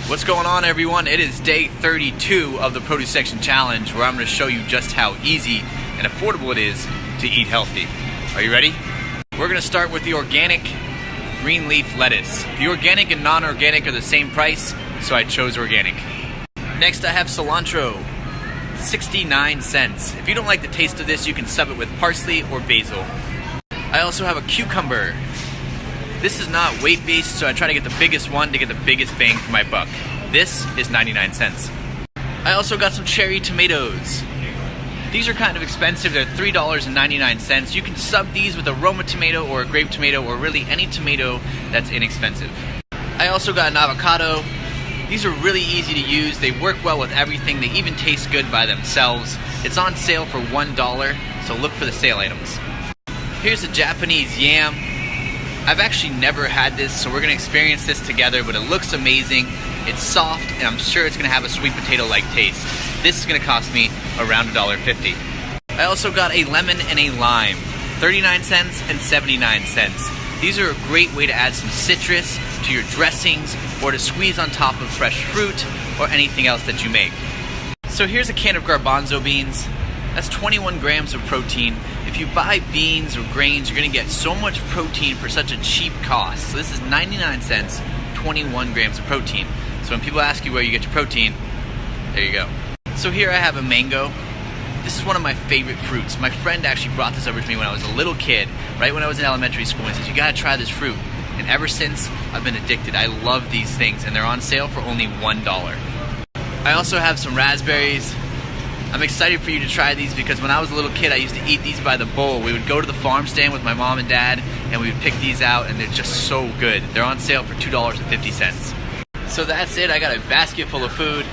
What's going on, everyone? It is day 32 of the Produce Section Challenge, where I'm going to show you just how easy and affordable it is to eat healthy. Are you ready? We're going to start with the organic green leaf lettuce. The organic and non-organic are the same price, so I chose organic. Next, I have cilantro, 69 cents. If you don't like the taste of this, you can sub it with parsley or basil. I also have a cucumber. This is not weight-based, so I try to get the biggest one to get the biggest bang for my buck. This is 99 cents. I also got some cherry tomatoes. These are kind of expensive. They're $3.99. You can sub these with a Roma tomato or a grape tomato or really any tomato that's inexpensive. I also got an avocado. These are really easy to use. They work well with everything. They even taste good by themselves. It's on sale for $1, so look for the sale items. Here's a Japanese yam. I've actually never had this, so we're going to experience this together, but it looks amazing. It's soft, and I'm sure it's going to have a sweet potato-like taste. This is going to cost me around $1.50. I also got a lemon and a lime, 39 cents and 79 cents. These are a great way to add some citrus to your dressings or to squeeze on top of fresh fruit or anything else that you make. So here's a can of garbanzo beans. That's 21 grams of protein. If you buy beans or grains, you're going to get so much protein for such a cheap cost. So this is 99 cents, 21 grams of protein. So when people ask you where you get your protein, there you go. So here I have a mango. This is one of my favorite fruits. My friend actually brought this over to me when I was a little kid, right when I was in elementary school, and said, you gotta try this fruit. And ever since, I've been addicted. I love these things, and they're on sale for only $1. I also have some raspberries. I'm excited for you to try these because when I was a little kid, I used to eat these by the bowl. We would go to the farm stand with my mom and dad, and we would pick these out, and they're just so good. They're on sale for $2.50. So that's it. I got a basket full of food.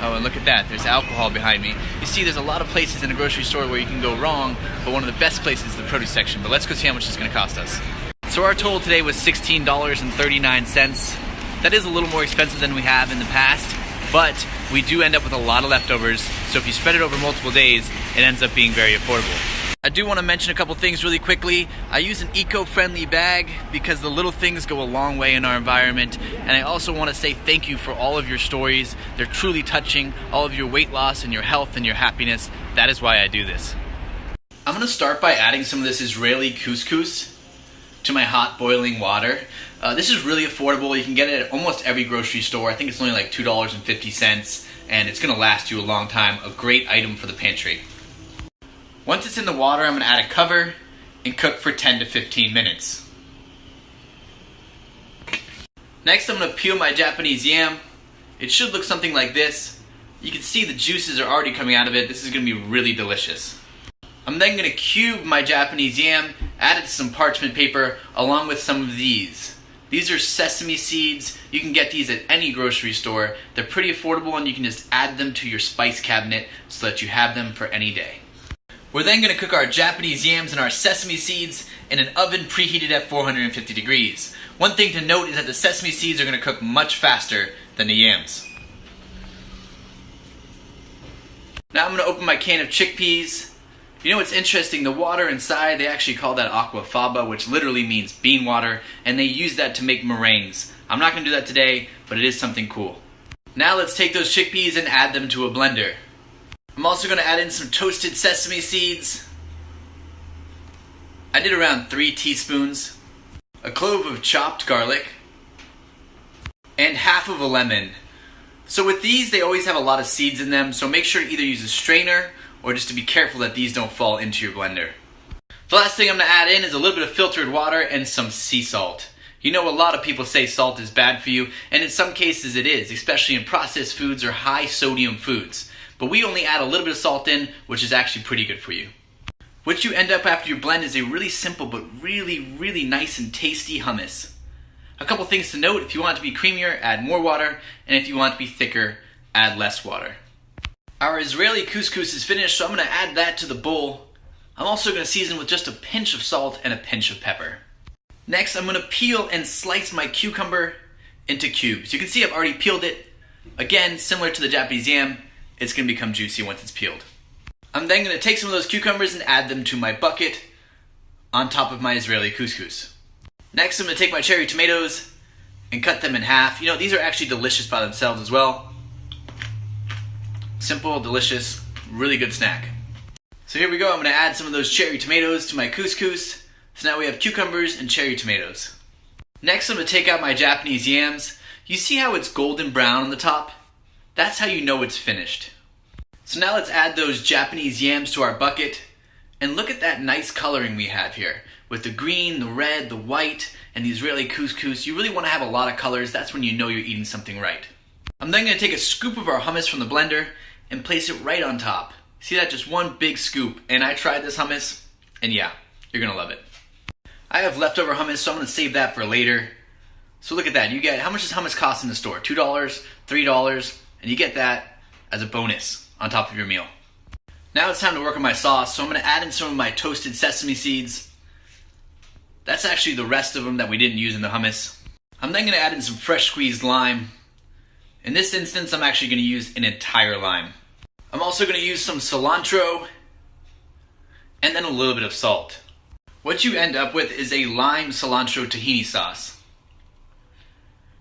Oh, and look at that. There's alcohol behind me. You see, there's a lot of places in a grocery store where you can go wrong, but one of the best places is the produce section. But let's go see how much it's going to cost us. So our total today was $16.39. That is a little more expensive than we have in the past, but we do end up with a lot of leftovers, so if you spread it over multiple days, it ends up being very affordable. I do want to mention a couple things really quickly. I use an eco-friendly bag because the little things go a long way in our environment, and I also want to say thank you for all of your stories. They're truly touching, all of your weight loss and your health and your happiness. That is why I do this. I'm going to start by adding some of this Israeli couscous to my hot boiling water. This is really affordable. You can get it at almost every grocery store. I think it's only like $2.50, and it's going to last you a long time. A great item for the pantry. Once it's in the water, I'm going to add a cover and cook for 10 to 15 minutes. Next, I'm going to peel my Japanese yam. It should look something like this. You can see the juices are already coming out of it. This is going to be really delicious. I'm then going to cube my Japanese yam, add it to some parchment paper, along with some of these. These are sesame seeds. You can get these at any grocery store. They're pretty affordable, and you can just add them to your spice cabinet so that you have them for any day. We're then going to cook our Japanese yams and our sesame seeds in an oven preheated at 450 degrees. One thing to note is that the sesame seeds are going to cook much faster than the yams. Now I'm going to open my can of chickpeas. You know what's interesting? The water inside, they actually call that aquafaba, which literally means bean water, and they use that to make meringues. I'm not going to do that today, but it is something cool. Now let's take those chickpeas and add them to a blender. I'm also going to add in some toasted sesame seeds. I did around 3 teaspoons. A clove of chopped garlic. And half of a lemon. So with these, they always have a lot of seeds in them, so make sure to either use a strainer or just to be careful that these don't fall into your blender. The last thing I'm going to add in is a little bit of filtered water and some sea salt. You know, a lot of people say salt is bad for you, and in some cases it is, especially in processed foods or high sodium foods. But we only add a little bit of salt in, which is actually pretty good for you. What you end up after you blend is a really simple but really nice and tasty hummus. A couple things to note: if you want it to be creamier, add more water, and if you want it to be thicker, add less water. Our Israeli couscous is finished, so I'm going to add that to the bowl. I'm also going to season with just a pinch of salt and a pinch of pepper. Next, I'm going to peel and slice my cucumber into cubes. You can see I've already peeled it. Again, similar to the Japanese yam, it's going to become juicy once it's peeled. I'm then going to take some of those cucumbers and add them to my bucket on top of my Israeli couscous. Next, I'm going to take my cherry tomatoes and cut them in half. You know, these are actually delicious by themselves as well. Simple, delicious, really good snack. So here we go. I'm going to add some of those cherry tomatoes to my couscous. So now we have cucumbers and cherry tomatoes. Next, I'm going to take out my Japanese yams. You see how it's golden brown on the top? That's how you know it's finished. So now let's add those Japanese yams to our bucket. And look at that nice coloring we have here. With the green, the red, the white, and the Israeli couscous. You really want to have a lot of colors. That's when you know you're eating something right. I'm then going to take a scoop of our hummus from the blender and place it right on top. See that? Just one big scoop. And I tried this hummus, and yeah, you're going to love it. I have leftover hummus, so I'm going to save that for later. So look at that. You get, how much does hummus cost in the store? $2, $3, and you get that as a bonus on top of your meal. Now it's time to work on my sauce, so I'm going to add in some of my toasted sesame seeds. That's actually the rest of them that we didn't use in the hummus. I'm then going to add in some fresh squeezed lime. In this instance, I'm actually going to use an entire lime. I'm also going to use some cilantro and then a little bit of salt. What you end up with is a lime cilantro tahini sauce.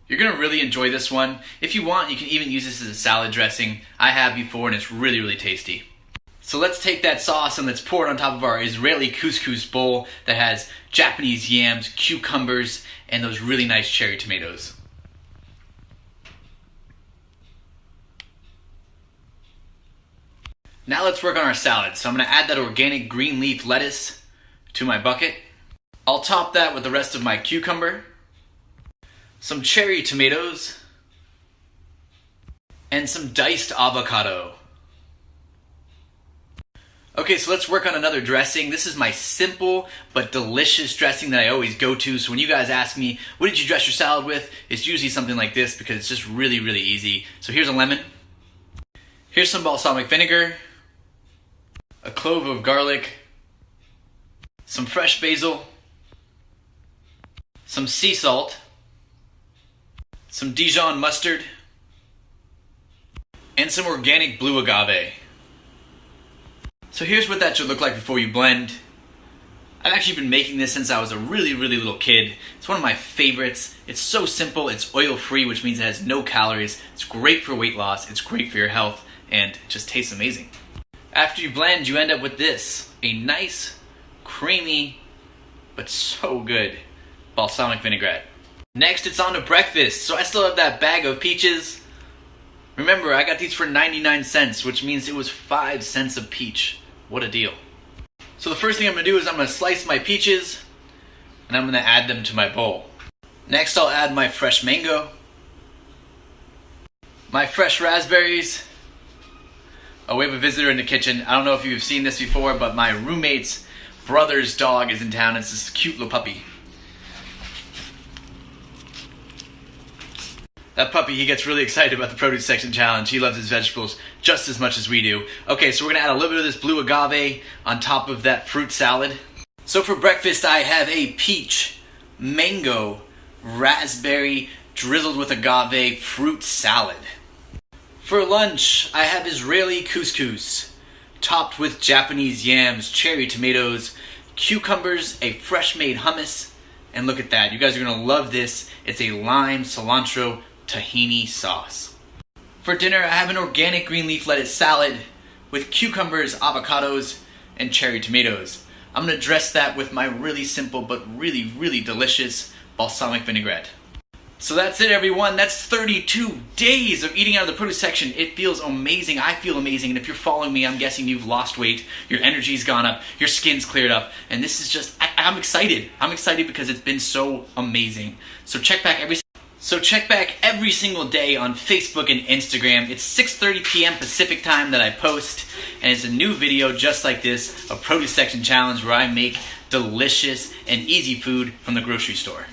You're going to really enjoy this one. If you want, you can even use this as a salad dressing. I have before and it's really, really tasty. So let's take that sauce and let's pour it on top of our Israeli couscous bowl that has Japanese yams, cucumbers, and those really nice cherry tomatoes. Now let's work on our salad. So I'm going to add that organic green leaf lettuce to my bucket. I'll top that with the rest of my cucumber, some cherry tomatoes, and some diced avocado. Okay, so let's work on another dressing. This is my simple but delicious dressing that I always go to. So when you guys ask me, what did you dress your salad with? It's usually something like this because it's just really, really easy. So here's a lemon. Here's some balsamic vinegar, a clove of garlic, some fresh basil, some sea salt, some Dijon mustard, and some organic blue agave. So here's what that should look like before you blend. I've actually been making this since I was a really, really little kid. It's one of my favorites. It's so simple, it's oil-free, which means it has no calories. It's great for weight loss, it's great for your health, and it just tastes amazing. After you blend, you end up with this, a nice, creamy, but so good balsamic vinaigrette. Next, it's on to breakfast. So I still have that bag of peaches. Remember, I got these for 99 cents, which means it was 5 cents a peach. What a deal. So the first thing I'm going to do is I'm going to slice my peaches, and I'm going to add them to my bowl. Next, I'll add my fresh mango, my fresh raspberries. Oh, we have a visitor in the kitchen. I don't know if you've seen this before, but my roommate's brother's dog is in town. It's this cute little puppy. That puppy, he gets really excited about the produce section challenge. He loves his vegetables just as much as we do. Okay, so we're going to add a little bit of this blue agave on top of that fruit salad. So for breakfast, I have a peach, mango, raspberry, drizzled with agave fruit salad. For lunch, I have Israeli couscous, topped with Japanese yams, cherry tomatoes, cucumbers, a fresh-made hummus, and look at that. You guys are going to love this. It's a lime cilantro tahini sauce. For dinner, I have an organic green leaf lettuce salad with cucumbers, avocados, and cherry tomatoes. I'm going to dress that with my really simple but really, really delicious balsamic vinaigrette. So that's it, everyone. That's 32 days of eating out of the produce section. It feels amazing. I feel amazing. And if you're following me, I'm guessing you've lost weight. Your energy's gone up. Your skin's cleared up. And this is just, I'm excited. I'm excited because it's been so amazing. So check back every single day on Facebook and Instagram. It's 6:30 p.m. Pacific time that I post. And it's a new video just like this, a produce section challenge where I make delicious and easy food from the grocery store.